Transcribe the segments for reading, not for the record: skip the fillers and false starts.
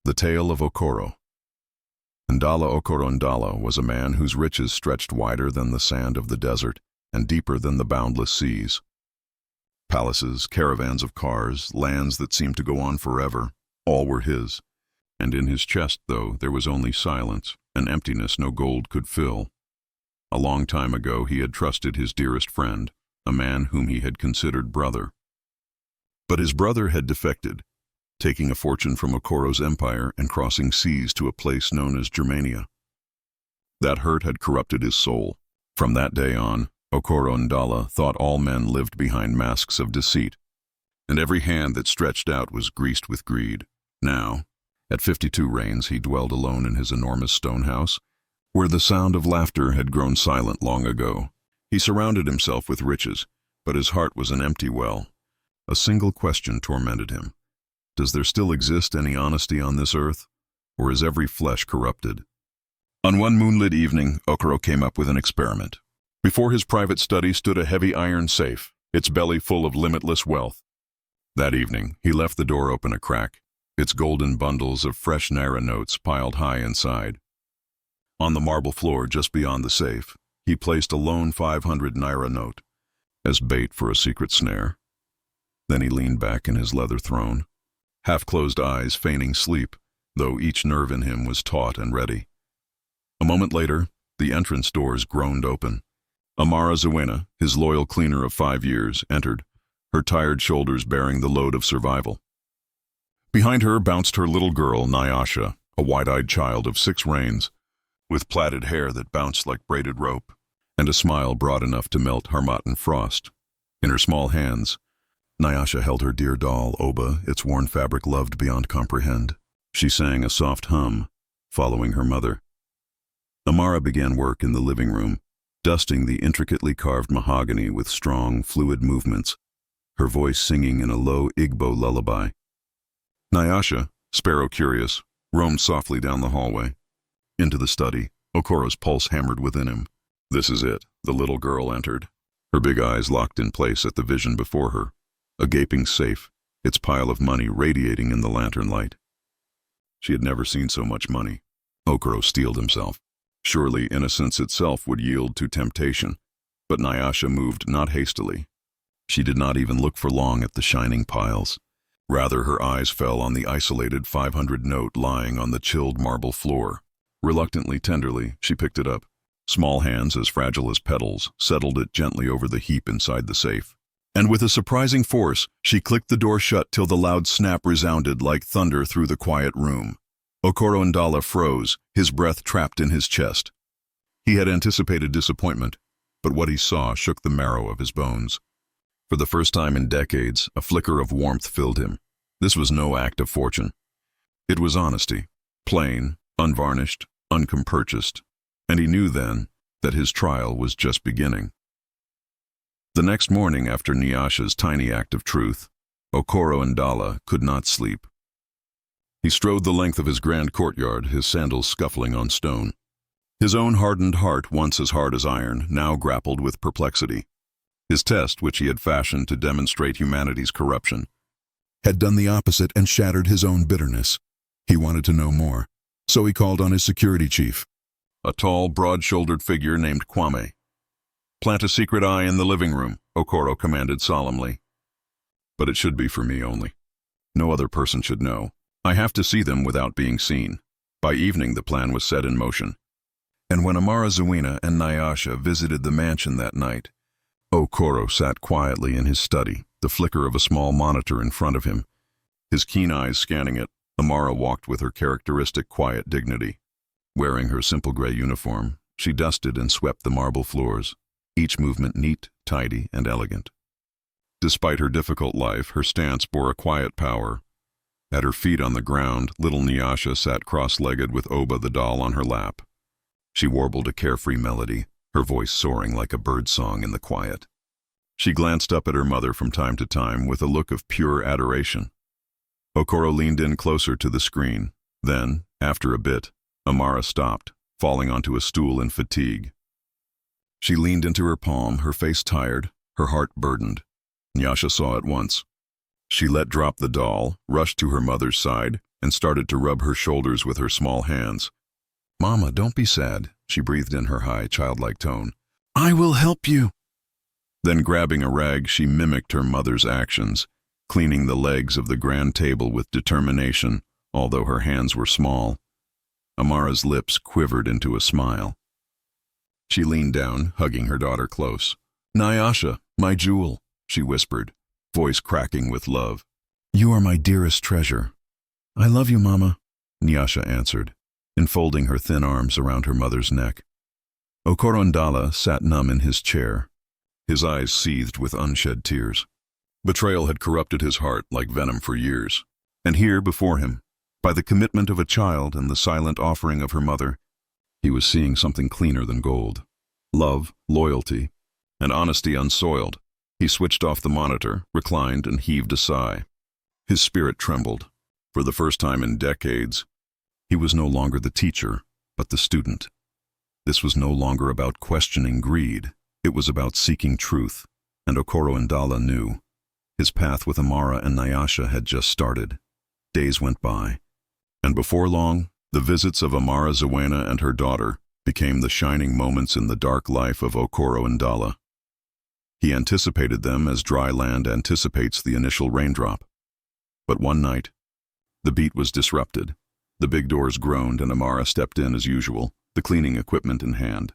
The Tale of Okoro N'Dala was a man whose riches stretched wider than the sand of the desert and deeper than the boundless seas. Palaces, caravans of cars, lands that seemed to go on forever, all were his. And in his chest, though, there was only silence, an emptiness no gold could fill. A long time ago he had trusted his dearest friend, a man whom he had considered brother. But his brother had defected, taking a fortune from Okoro's empire and crossing seas to a place known as Germania. That hurt had corrupted his soul. From that day on, Okoro N'Dala thought all men lived behind masks of deceit, and every hand that stretched out was greased with greed. Now, at 52 reigns, he dwelled alone in his enormous stone house, where the sound of laughter had grown silent long ago. He surrounded himself with riches, but his heart was an empty well. A single question tormented him. Does there still exist any honesty on this earth, or is every flesh corrupted? On one moonlit evening, Okoro came up with an experiment. Before his private study stood a heavy iron safe, its belly full of limitless wealth. That evening, he left the door open a crack, its golden bundles of fresh Naira notes piled high inside. On the marble floor just beyond the safe, he placed a lone 500 Naira note, as bait for a secret snare. Then he leaned back in his leather throne, half-closed eyes feigning sleep, though each nerve in him was taut and ready. A moment later, the entrance doors groaned open. Amara Zawena, his loyal cleaner of 5 years, entered, her tired shoulders bearing the load of survival. Behind her bounced her little girl, Nyasha, a wide-eyed child of 6 reigns, with plaited hair that bounced like braided rope, and a smile broad enough to melt Harmattan frost. In her small hands, Nyasha held her dear doll, Oba, its worn fabric loved beyond comprehend. She sang a soft hum, following her mother. Amara began work in the living room, dusting the intricately carved mahogany with strong, fluid movements, her voice singing in a low Igbo lullaby. Nyasha, sparrow-curious, roamed softly down the hallway. Into the study, Okoro's pulse hammered within him. This is it, the little girl entered, her big eyes locked in place at the vision before her. A gaping safe, its pile of money radiating in the lantern light. She had never seen so much money. Okoro steeled himself. Surely innocence itself would yield to temptation, but Nyasha moved not hastily. She did not even look for long at the shining piles. Rather, her eyes fell on the isolated 500 note lying on the chilled marble floor. Reluctantly, tenderly, she picked it up. Small hands, as fragile as petals, settled it gently over the heap inside the safe. And with a surprising force, she clicked the door shut till the loud snap resounded like thunder through the quiet room. Okoro N'Dala froze, his breath trapped in his chest. He had anticipated disappointment, but what he saw shook the marrow of his bones. For the first time in decades, a flicker of warmth filled him. This was no act of fortune. It was honesty, plain, unvarnished, uncomperchused, and he knew then that his trial was just beginning. The next morning after Nyasha's tiny act of truth, Okoro N'Dala could not sleep. He strode the length of his grand courtyard, his sandals scuffling on stone. His own hardened heart, once as hard as iron, now grappled with perplexity. His test, which he had fashioned to demonstrate humanity's corruption, had done the opposite and shattered his own bitterness. He wanted to know more, so he called on his security chief, a tall, broad-shouldered figure named Kwame. "Plant a secret eye in the living room," Okoro commanded solemnly. "But it should be for me only. No other person should know. I have to see them without being seen." By evening the plan was set in motion. And when Amara Zawena and Nyasha visited the mansion that night, Okoro sat quietly in his study, the flicker of a small monitor in front of him. His keen eyes scanning it, Amara walked with her characteristic quiet dignity. Wearing her simple gray uniform, she dusted and swept the marble floors, each movement neat, tidy, and elegant. Despite her difficult life, her stance bore a quiet power. At her feet on the ground, little Nyasha sat cross-legged with Oba the doll on her lap. She warbled a carefree melody, her voice soaring like a bird song in the quiet. She glanced up at her mother from time to time with a look of pure adoration. Okoro leaned in closer to the screen. Then, after a bit, Amara stopped, falling onto a stool in fatigue. She leaned into her palm, her face tired, her heart burdened. Nyasha saw at once. She let drop the doll, rushed to her mother's side, and started to rub her shoulders with her small hands. "Mama, don't be sad," she breathed in her high, childlike tone. "I will help you." Then grabbing a rag, she mimicked her mother's actions, cleaning the legs of the grand table with determination, although her hands were small. Amara's lips quivered into a smile. She leaned down, hugging her daughter close. "Nyasha, my jewel," she whispered, voice cracking with love. "You are my dearest treasure." "I love you, Mama," Nyasha answered, enfolding her thin arms around her mother's neck. Okoro N'Dala sat numb in his chair, his eyes seethed with unshed tears. Betrayal had corrupted his heart like venom for years. And here, before him, by the commitment of a child and the silent offering of her mother, he was seeing something cleaner than gold. Love, loyalty, and honesty unsoiled. He switched off the monitor, reclined, and heaved a sigh. His spirit trembled. For the first time in decades, he was no longer the teacher, but the student. This was no longer about questioning greed. It was about seeking truth, and Okoro N'Dala knew. His path with Amara and Nyasha had just started. Days went by, and before long, the visits of Amara Zawena and her daughter became the shining moments in the dark life of Okoro N'Dala. He anticipated them as dry land anticipates the initial raindrop. But one night, the beat was disrupted. The big doors groaned and Amara stepped in as usual, the cleaning equipment in hand.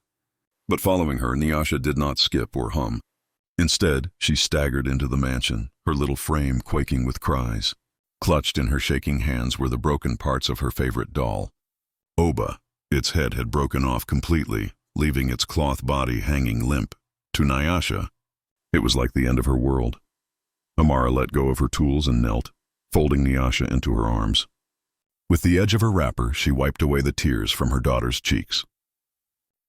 But following her, Nyasha did not skip or hum. Instead, she staggered into the mansion, her little frame quaking with cries. Clutched in her shaking hands were the broken parts of her favorite doll. Oba. Its head had broken off completely, leaving its cloth body hanging limp. To Nyasha, it was like the end of her world. Amara let go of her tools and knelt, folding Nyasha into her arms. With the edge of her wrapper, she wiped away the tears from her daughter's cheeks.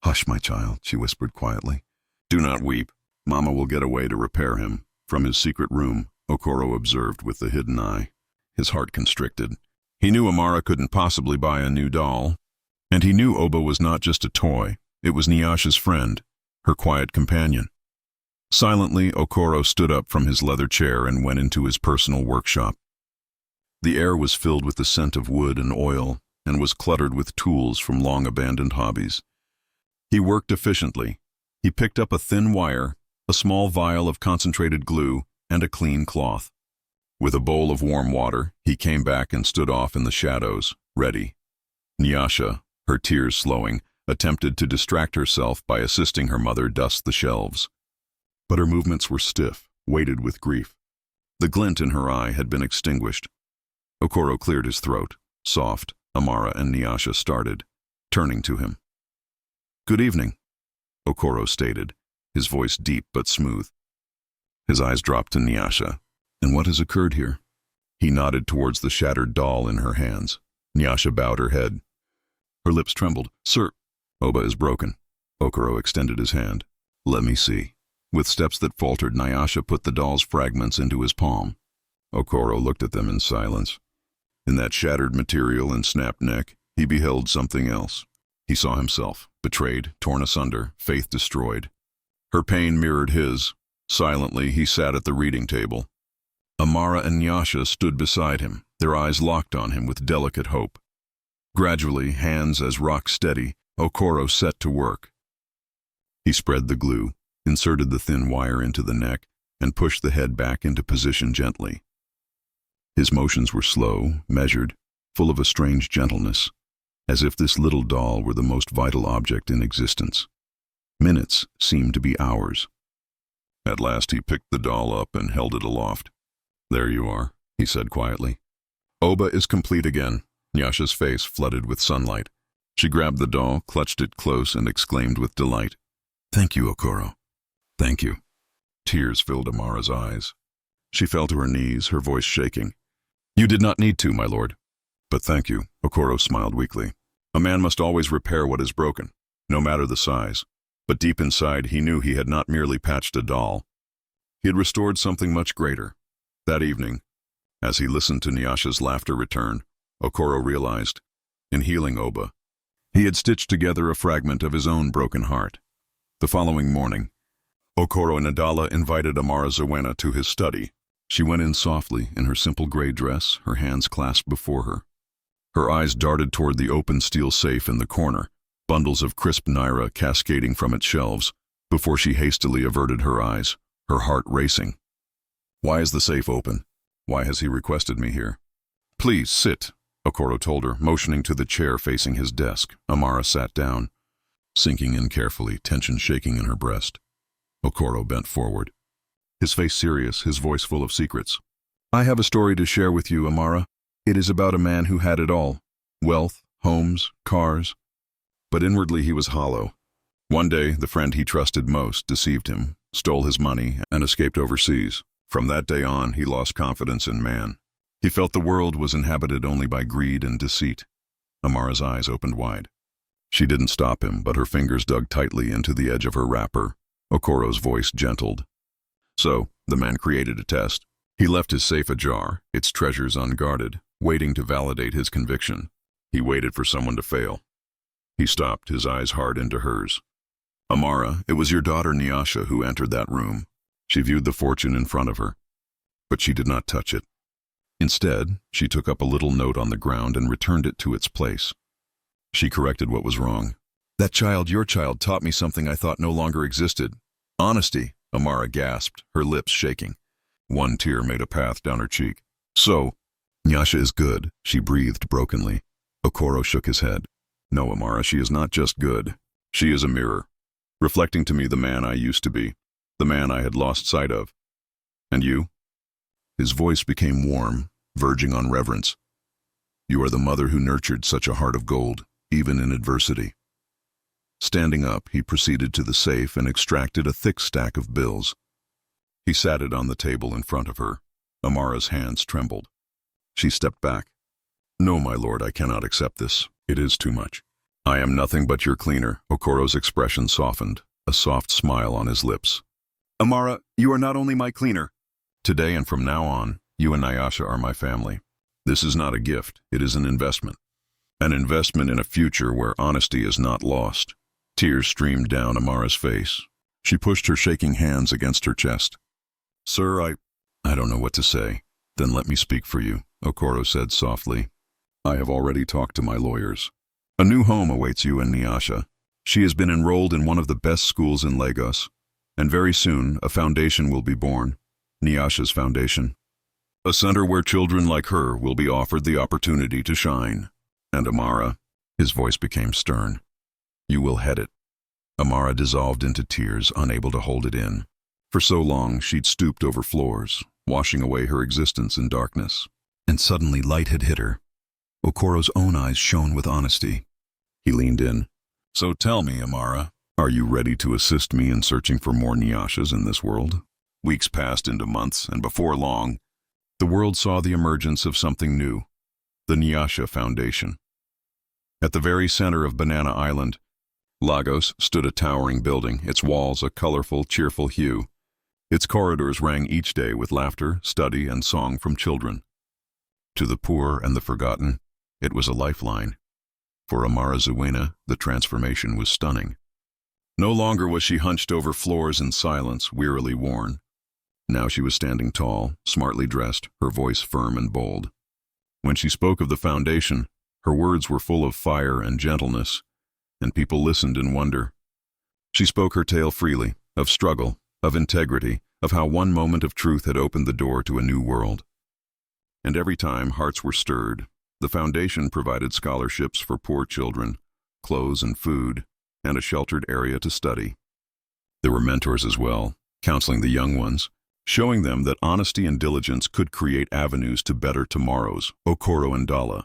"Hush, my child," she whispered quietly. "Do not weep. Mama will get away to repair him." From his secret room, Okoro observed with the hidden eye. His heart constricted. He knew Amara couldn't possibly buy a new doll. And he knew Oba was not just a toy. It was Nyasha's friend, her quiet companion. Silently, Okoro stood up from his leather chair and went into his personal workshop. The air was filled with the scent of wood and oil, and was cluttered with tools from long-abandoned hobbies. He worked efficiently. He picked up a thin wire, a small vial of concentrated glue, and a clean cloth. With a bowl of warm water, he came back and stood off in the shadows, ready. Nyasha, her tears slowing, attempted to distract herself by assisting her mother dust the shelves. But her movements were stiff, weighted with grief. The glint in her eye had been extinguished. Okoro cleared his throat. Soft, Amara and Nyasha started, turning to him. "Good evening," Okoro stated, his voice deep but smooth. His eyes dropped to Nyasha. "And what has occurred here?" He nodded towards the shattered doll in her hands. Nyasha bowed her head. Her lips trembled. "Sir, Oba is broken." Okoro extended his hand. "Let me see." With steps that faltered, Nyasha put the doll's fragments into his palm. Okoro looked at them in silence. In that shattered material and snapped neck, he beheld something else. He saw himself, betrayed, torn asunder, faith destroyed. Her pain mirrored his. Silently, he sat at the reading table. Amara and Nyasha stood beside him, their eyes locked on him with delicate hope. Gradually, hands as rock steady, Okoro set to work. He spread the glue, inserted the thin wire into the neck, and pushed the head back into position gently. His motions were slow, measured, full of a strange gentleness, as if this little doll were the most vital object in existence. Minutes seemed to be hours. At last he picked the doll up and held it aloft. "There you are," he said quietly. Oba is complete again. Nyasha's face flooded with sunlight. She grabbed the doll, clutched it close, and exclaimed with delight, "Thank you, Okoro. Thank you." Tears filled Amara's eyes. She fell to her knees, her voice shaking. "You did not need to, my lord." "But thank you," Okoro smiled weakly. A man must always repair what is broken, no matter the size. But deep inside, he knew he had not merely patched a doll. He had restored something much greater. That evening, as he listened to Nyasha's laughter return, Okoro realized, in healing Oba, he had stitched together a fragment of his own broken heart. The following morning, Okoro N'Dala invited Amara Zawena to his study. She went in softly, in her simple gray dress, her hands clasped before her. Her eyes darted toward the open steel safe in the corner, bundles of crisp naira cascading from its shelves, before she hastily averted her eyes, her heart racing. "Why is the safe open? Why has he requested me here?" "Please, sit," Okoro told her, motioning to the chair facing his desk. Amara sat down, sinking in carefully, tension shaking in her breast. Okoro bent forward, his face serious, his voice full of secrets. "I have a story to share with you, Amara. It is about a man who had it all. Wealth, homes, cars. But inwardly he was hollow. One day, the friend he trusted most deceived him, stole his money, and escaped overseas. From that day on, he lost confidence in man. He felt the world was inhabited only by greed and deceit." Amara's eyes opened wide. She didn't stop him, but her fingers dug tightly into the edge of her wrapper. Okoro's voice gentled. "So, the man created a test. He left his safe ajar, its treasures unguarded, waiting to validate his conviction. He waited for someone to fail." He stopped, his eyes hard into hers. "Amara, it was your daughter Nyasha who entered that room." She viewed the fortune in front of her, but she did not touch it. Instead, she took up a little note on the ground and returned it to its place. She corrected what was wrong. "That child, your child, taught me something I thought no longer existed. Honesty," Amara gasped, her lips shaking. One tear made a path down her cheek. "So, Nyasha is good," she breathed brokenly. Okoro shook his head. "No, Amara, she is not just good. She is a mirror, reflecting to me the man I used to be, the man I had lost sight of. And you?" His voice became warm, verging on reverence. "You are the mother who nurtured such a heart of gold, even in adversity." Standing up, he proceeded to the safe and extracted a thick stack of bills. He sat it on the table in front of her. Amara's hands trembled. She stepped back. "No, my lord, I cannot accept this. It is too much." "I am nothing but your cleaner." Okoro's expression softened, a soft smile on his lips. "Amara, you are not only my cleaner. Today and from now on, you and Nyasha are my family. This is not a gift, it is an investment. An investment in a future where honesty is not lost." Tears streamed down Amara's face. She pushed her shaking hands against her chest. "Sir, I don't know what to say." "Then let me speak for you," Okoro said softly. "I have already talked to my lawyers. A new home awaits you and Nyasha. She has been enrolled in one of the best schools in Lagos, and very soon a foundation will be born, Nyasha's foundation. A center where children like her will be offered the opportunity to shine. And Amara," his voice became stern, "you will head it." Amara dissolved into tears, unable to hold it in. For so long, she'd stooped over floors, washing away her existence in darkness. And suddenly light had hit her. Okoro's own eyes shone with honesty. He leaned in. "So tell me, Amara, are you ready to assist me in searching for more Nyashas in this world?" Weeks passed into months, and before long, the world saw the emergence of something new, the Nyasha Foundation. At the very center of Banana Island, Lagos, stood a towering building, its walls a colorful, cheerful hue. Its corridors rang each day with laughter, study, and song from children. To the poor and the forgotten, it was a lifeline. For Amara Zuena, the transformation was stunning. No longer was she hunched over floors in silence, wearily worn. Now she was standing tall, smartly dressed, her voice firm and bold. When she spoke of the foundation, her words were full of fire and gentleness, and people listened in wonder. She spoke her tale freely, of struggle, of integrity, of how one moment of truth had opened the door to a new world. And every time hearts were stirred, the foundation provided scholarships for poor children, clothes and food, and a sheltered area to study. There were mentors as well, counseling the young ones, showing them that honesty and diligence could create avenues to better tomorrows. Okoro N'Dala.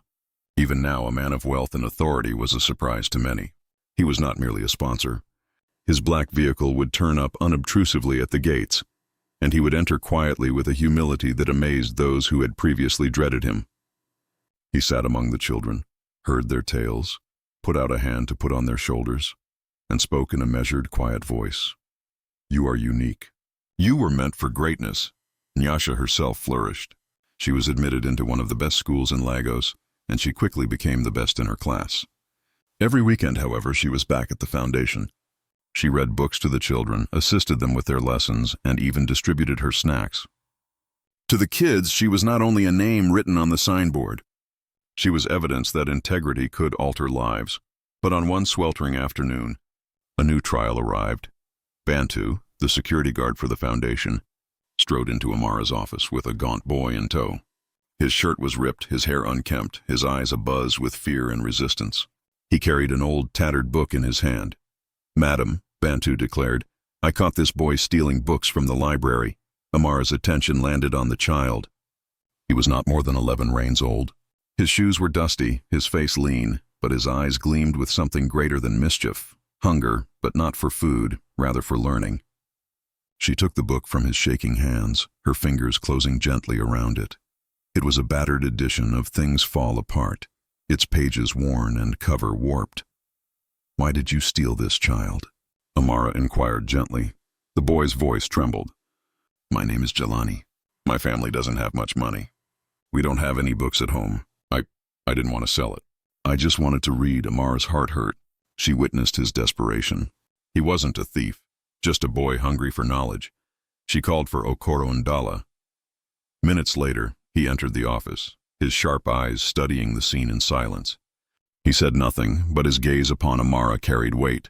Even now, a man of wealth and authority was a surprise to many. He was not merely a sponsor. His black vehicle would turn up unobtrusively at the gates, and he would enter quietly with a humility that amazed those who had previously dreaded him. He sat among the children, heard their tales, put out a hand to put on their shoulders, and spoke in a measured, quiet voice. "You are unique. You were meant for greatness." Nyasha herself flourished. She was admitted into one of the best schools in Lagos, and she quickly became the best in her class. Every weekend, however, she was back at the foundation. She read books to the children, assisted them with their lessons, and even distributed her snacks. To the kids, she was not only a name written on the signboard. She was evidence that integrity could alter lives. But on one sweltering afternoon, a new trial arrived. Bantu, the security guard for the foundation, strode into Amara's office with a gaunt boy in tow. His shirt was ripped, his hair unkempt, his eyes abuzz with fear and resistance. He carried an old, tattered book in his hand. "Madam," Bantu declared, "I caught this boy stealing books from the library." Amara's attention landed on the child. He was not more than 11 reigns old. His shoes were dusty, his face lean, but his eyes gleamed with something greater than mischief, hunger, but not for food, rather for learning. She took the book from his shaking hands, her fingers closing gently around it. It was a battered edition of Things Fall Apart, its pages worn and cover warped. "Why did you steal this, child?" Amara inquired gently. The boy's voice trembled. "My name is Jelani. My family doesn't have much money. We don't have any books at home. I didn't want to sell it. I just wanted to read." Amara's heart hurt. She witnessed his desperation. He wasn't a thief, just a boy hungry for knowledge. She called for Okoro N'Dala. Minutes later, he entered the office, his sharp eyes studying the scene in silence. He said nothing, but his gaze upon Amara carried weight.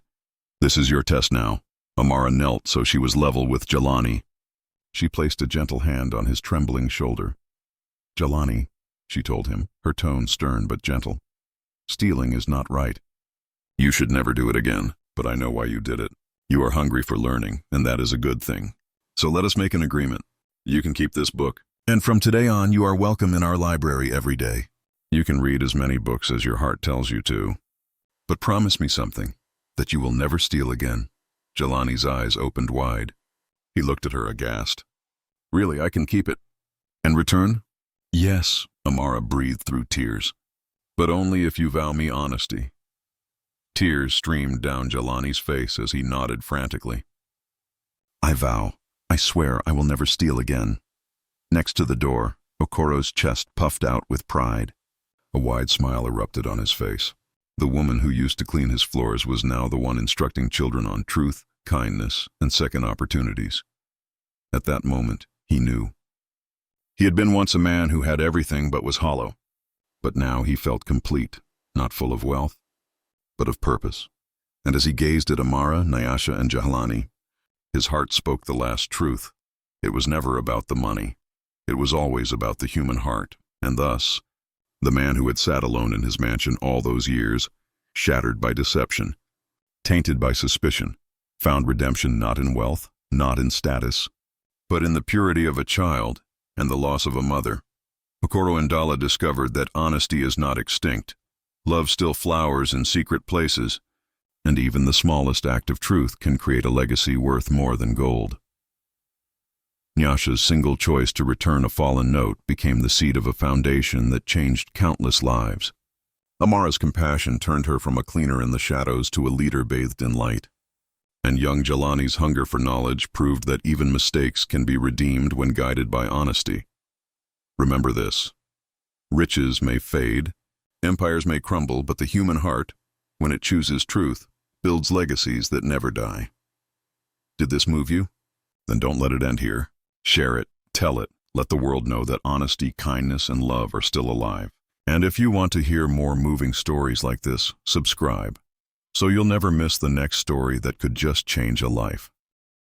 "This is your test now." Amara knelt so she was level with Jelani. She placed a gentle hand on his trembling shoulder. "Jelani," she told him, her tone stern but gentle, "stealing is not right. You should never do it again, but I know why you did it. You are hungry for learning, and that is a good thing. So let us make an agreement. You can keep this book, and from today on you are welcome in our library every day. You can read as many books as your heart tells you to. But promise me something, that you will never steal again." Jelani's eyes opened wide. He looked at her aghast. "Really, I can keep it? In return?" "Yes," Amara breathed through tears. "But only if you vow me honesty." Tears streamed down Jelani's face as he nodded frantically. "I vow. I swear I will never steal again." Next to the door, Okoro's chest puffed out with pride. A wide smile erupted on his face. The woman who used to clean his floors was now the one instructing children on truth, kindness, and second opportunities. At that moment, he knew. He had been once a man who had everything but was hollow. But now he felt complete, not full of wealth, but of purpose. And as he gazed at Amara, Nyasha, and Jelani, his heart spoke the last truth. It was never about the money. It was always about the human heart, and thus, the man who had sat alone in his mansion all those years, shattered by deception, tainted by suspicion, found redemption not in wealth, not in status, but in the purity of a child and the loss of a mother. Okoro N'Dala discovered that honesty is not extinct. Love still flowers in secret places, and even the smallest act of truth can create a legacy worth more than gold. Nyasha's single choice to return a fallen note became the seed of a foundation that changed countless lives. Amara's compassion turned her from a cleaner in the shadows to a leader bathed in light. And young Jelani's hunger for knowledge proved that even mistakes can be redeemed when guided by honesty. Remember this: riches may fade, empires may crumble, but the human heart, when it chooses truth, builds legacies that never die. Did this move you? Then don't let it end here. Share it, tell it, let the world know that honesty, kindness, and love are still alive. And if you want to hear more moving stories like this, subscribe, so you'll never miss the next story that could just change a life.